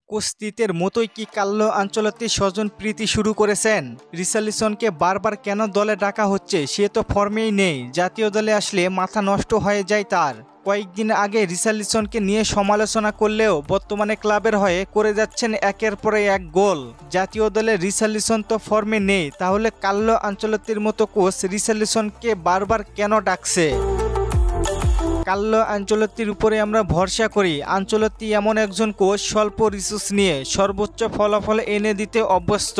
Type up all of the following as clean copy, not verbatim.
কুস্তিতের মতোই কি Carlo Ancelotti স্বজন প্রীতি শুরু করেছেন? রিচার্লিসনকে বারবার কেন দলে ডাকা হচ্ছে? সে তো ফর্মেই নেই, জাতীয় দলে আসলে মাথা নষ্ট হয়ে যায় তার। কয়েকদিন আগে রিচার্লিসনকে নিয়ে সমালোচনা করলেও বর্তমানে ক্লাবের হয়ে করে যাচ্ছেন একের পর এক গোল। জাতীয় দলে রিচার্লিসন তো ফর্মে নেই, তাহলে কার্লো আনচেলত্তির মতো কোচ রিচার্লিসনকে বারবার কেন ডাকছে? কার্লো আনচেলত্তির উপরে আমরা ভরসা করি। আনচেলত্তি এমন একজন কোচ স্বল্প রিসোর্স নিয়ে সর্বোচ্চ ফলাফল এনে দিতে অভ্যস্ত।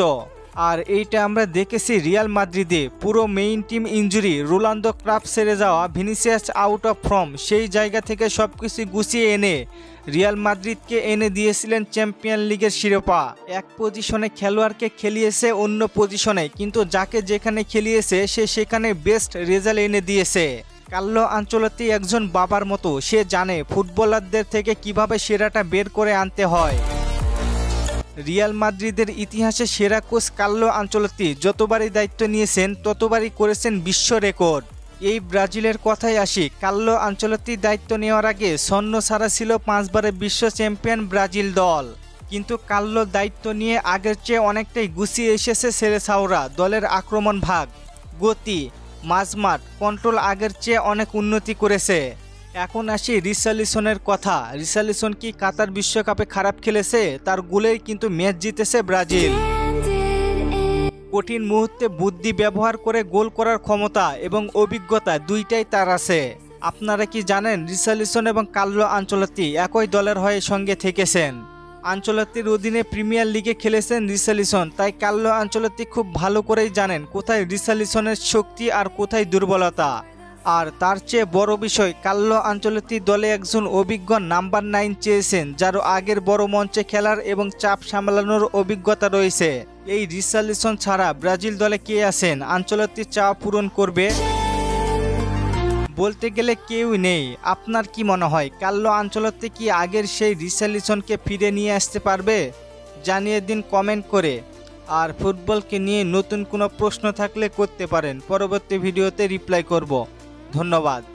আর এইটা আমরা দেখেছি রিয়াল মাদ্রিদে। পুরো main team injury, Ronaldo club ছেড়ে যাওয়া, ভিনিসিয়াস আউট অফ ফর্ম, সেই জায়গা থেকে সবকিছু গুছিয়ে এনে রিয়াল মাদ্রিদকে এনে দিয়েছিলেন চ্যাম্পিয়ন লিগের শিরোপা। এক পজিশনে খেলোয়াড়কে খেলিয়েছে অন্য পজিশনে, কিন্তু যাকে যেখানে খেলিয়েছে সে সেখানে বেস্ট রেজাল্ট এনে দিয়েছে। কার্লো আনচেলত্তি একজন বাবার মতো, সে জানে ফুটবলারদের থেকে কিভাবে সেরাটা বের করে আনতে হয়। রিয়াল মাদ্রিদের ইতিহাসে সেরা কোচ কার্লো আনচেলত্তি। যতবারই দায়িত্ব নিয়েছেন ততবারই করেছেন বিশ্ব রেকর্ড। এই ব্রাজিলের কথাই আসি। কার্লো আনচেলত্তি দায়িত্ব নেওয়ার আগে ছন্ন ছাড়া ছিল 5 বারের বিশ্ব চ্যাম্পিয়ন ব্রাজিল দল। কিন্তু কার্লো দায়িত্ব নিয়ে আগের চেয়ে অনেকটাই গুছিয়ে এসেছে সেলেসাওরা। দলের আক্রমণ ভাগ, গতি, মাঝমাঠ কন্ট্রোল আগের চেয়ে অনেক উন্নতি করেছে। এখন আসি রিচার্লিসনের কথা। রিচার্লিসন কি কাতার বিশ্বকাপে খারাপ খেলেছে? তার গোলেই কিন্তু ম্যাচ জিতেছে ব্রাজিল। কঠিন মুহূর্তে বুদ্ধি ব্যবহার করে গোল করার ক্ষমতা এবং অভিজ্ঞতা দুইটাই তার আছে। আপনারা কি জানেন রিচার্লিসন এবং কার্লো আনচেলত্তি একই দলের হয়ে সঙ্গে থেকেছেন? আনচেলত্তির অধীনে প্রিমিয়ার লিগে খেলেছেন রিচার্লিসন, তাই কার্লো আনচেলত্তি খুব ভালো করেই জানেন কোথায় রিচার্লিসনের শক্তি আর কোথায় দুর্বলতা। আর তার চেয়ে বড় বিষয়, কার্লো আনচেলত্তি দলে একজন অভিজ্ঞ নাম্বার 9 চেয়েছেন, যার আগের বড় মঞ্চে খেলার এবং চাপ সামলানোর অভিজ্ঞতা রয়েছে। এই রিচার্লিসন ছাড়া ব্রাজিল দলে কে আছেন আনচেলত্তির চাওয়া পূরণ করবে? বলতে গেলে কেউই নেই। আপনার কি মনে হয় কার্লো আনচেলত্তি কি আগের সেই রিচার্লিসনকে ফিরে নিয়ে আসতে পারবে? জানিয়ে দিন কমেন্ট করে। আর ফুটবলকে নিয়ে নতুন কোনো প্রশ্ন থাকলে করতে পারেন, পরবর্তী ভিডিওতে রিপ্লাই করব। ধন্যবাদ।